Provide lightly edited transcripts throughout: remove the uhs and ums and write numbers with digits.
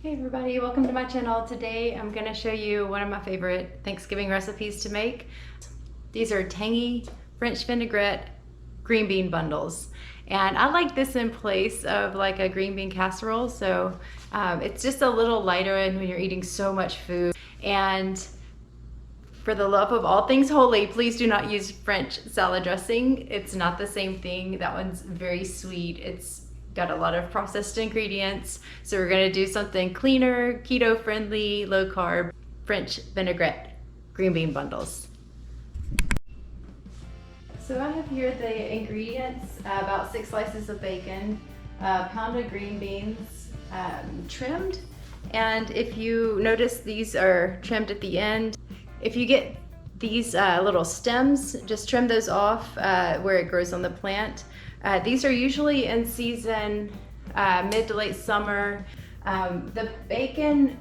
Hey everybody, welcome to my channel. Today I'm going to show you one of my favorite Thanksgiving recipes to make. These are tangy French vinaigrette green bean bundles. And I like this in place of like a green bean casserole. So it's just a little lighter and when you're eating so much food. And for the love of all things holy, please do not use French salad dressing. It's not the same thing. That one's very sweet. It's got a lot of processed ingredients. So we're gonna do something cleaner, keto-friendly, low-carb French vinaigrette green bean bundles. So I have here the ingredients, about 6 slices of bacon, a pound of green beans, trimmed. And if you notice, these are trimmed at the end. If you get these little stems, just trim those off where it grows on the plant. These are usually in season mid to late summer. The bacon,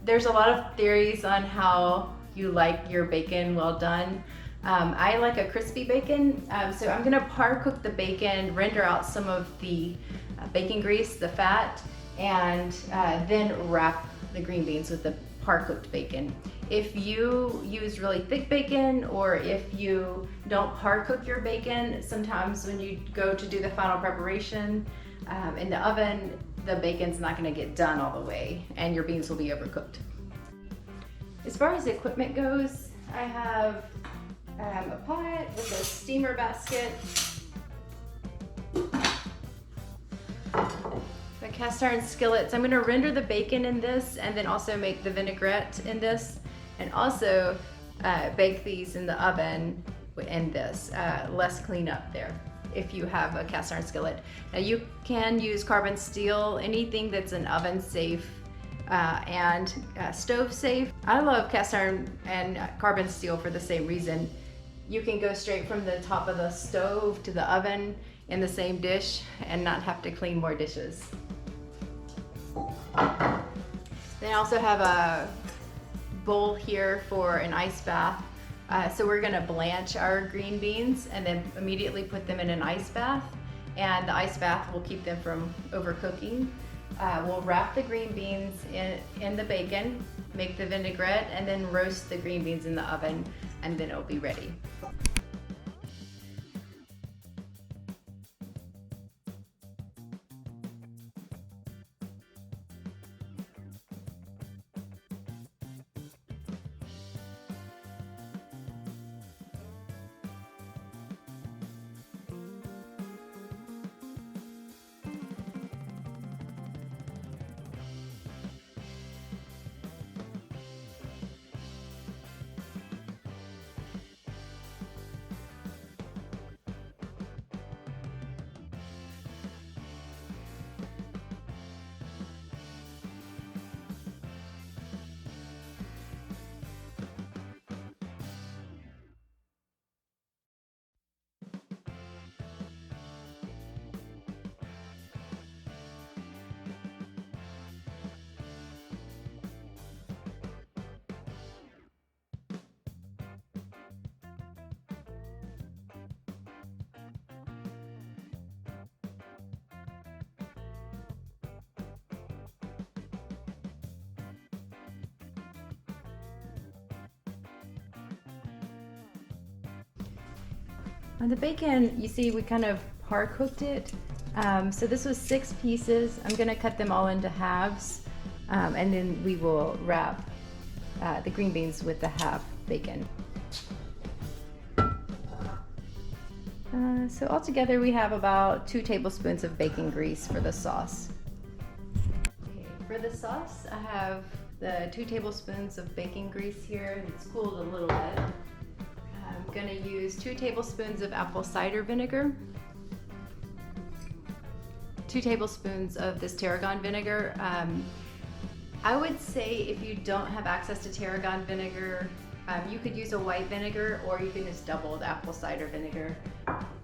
there's a lot of theories on how you like your bacon well done. I like a crispy bacon, so I'm gonna par cook the bacon, render out some of the bacon grease, the fat, and then wrap the green beans with the par cooked bacon. If you use really thick bacon or if you don't par cook your bacon, sometimes when you go to do the final preparation in the oven, the bacon's not gonna get done all the way and your beans will be overcooked. As far as equipment goes, I have a pot with a steamer basket, a cast iron skillet. So I'm gonna render the bacon in this and then also make the vinaigrette in this. And also bake these in the oven in this, less cleanup there if you have a cast iron skillet. Now you can use carbon steel, anything that's an oven safe and stove safe. I love cast iron and carbon steel for the same reason. You can go straight from the top of the stove to the oven in the same dish and not have to clean more dishes. Then I also have a bowl here for an ice bath. So we're gonna blanch our green beans and then immediately put them in an ice bath. And the ice bath will keep them from overcooking. We'll wrap the green beans in the bacon, make the vinaigrette, and then roast the green beans in the oven, and then it'll be ready. On the bacon, you see we kind of par cooked it. So this was 6 pieces. I'm gonna cut them all into halves and then we will wrap the green beans with the half bacon. So altogether we have about 2 tablespoons of bacon grease for the sauce. Okay, for the sauce, I have the 2 tablespoons of bacon grease here. It's cooled a little bit. I'm gonna use 2 tablespoons of apple cider vinegar, 2 tablespoons of this tarragon vinegar. I would say if you don't have access to tarragon vinegar, you could use a white vinegar or you can just double the apple cider vinegar.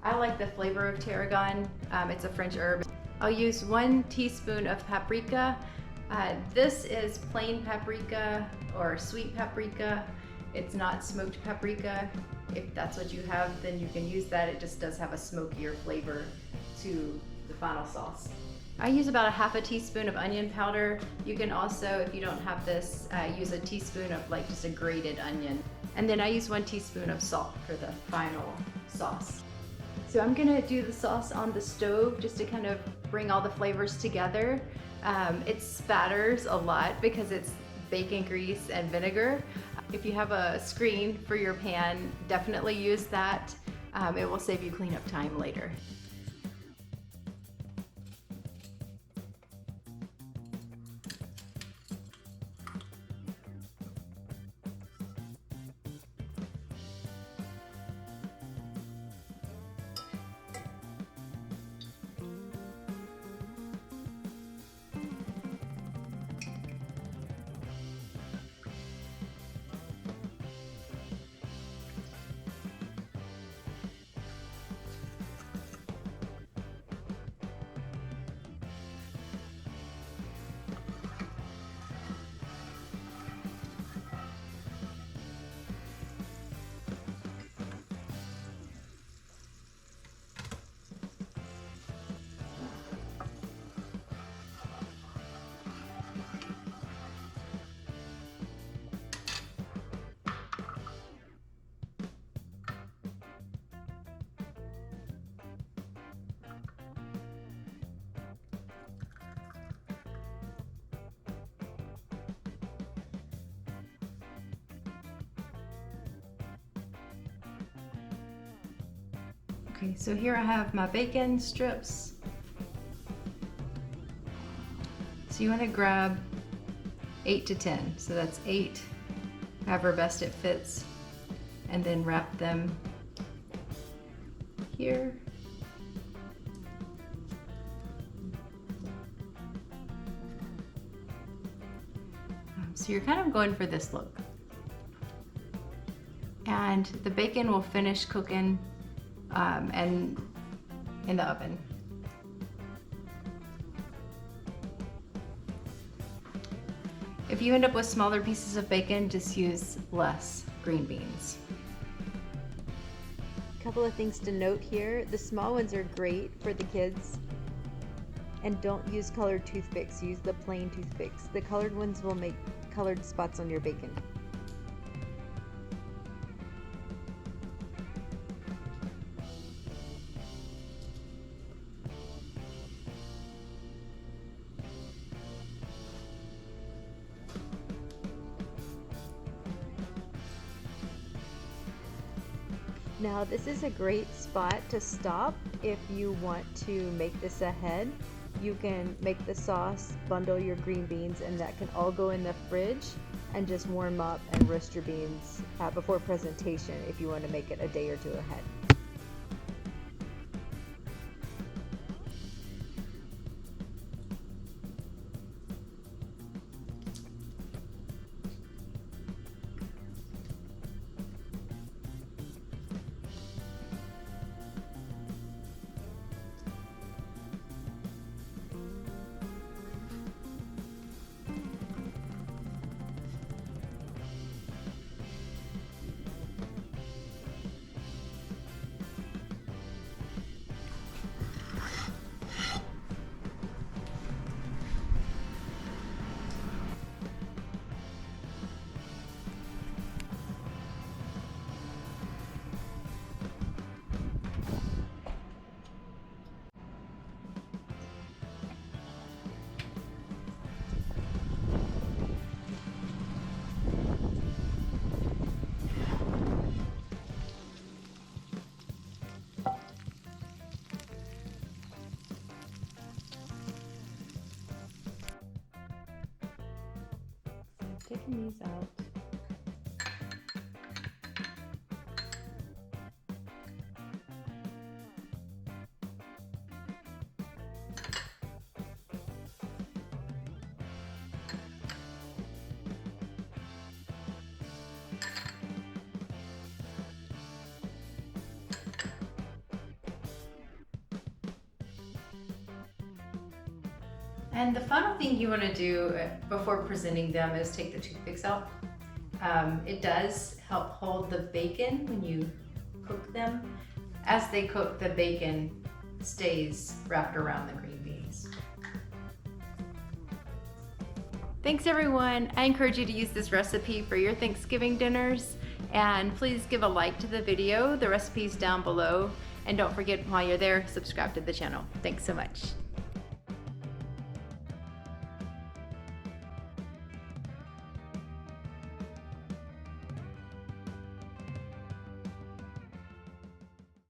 I like the flavor of tarragon. It's a French herb. I'll use 1 teaspoon of paprika. This is plain paprika or sweet paprika. It's not smoked paprika. If that's what you have, then you can use that. It just does have a smokier flavor to the final sauce. I use about a half a teaspoon of onion powder. You can also, if you don't have this, use a teaspoon of like just a grated onion. And then I use 1 teaspoon of salt for the final sauce. So I'm gonna do the sauce on the stove just to kind of bring all the flavors together. It spatters a lot because it's bacon grease and vinegar. If you have a screen for your pan, definitely use that. It will save you cleanup time later. Okay, so here I have my bacon strips. So you want to grab 8 to 10. So that's 8, however best it fits, and then wrap them here. So you're kind of going for this look. And the bacon will finish cooking and in the oven. If you end up with smaller pieces of bacon, just use less green beans. A couple of things to note here. The small ones are great for the kids. And don't use colored toothpicks, use the plain toothpicks. The colored ones will make colored spots on your bacon. Now this is a great spot to stop if you want to make this ahead. You can make the sauce, bundle your green beans, and that can all go in the fridge and just warm up and roast your beans before presentation if you want to make it a day or two ahead. Taking these out. And the final thing you want to do before presenting them is take the toothpicks out. It does help hold the bacon when you cook them. As they cook, the bacon stays wrapped around the green beans. Thanks everyone. I encourage you to use this recipe for your Thanksgiving dinners, and please give a like to the video. The recipe's down below, and don't forget, while you're there, subscribe to the channel. Thanks so much.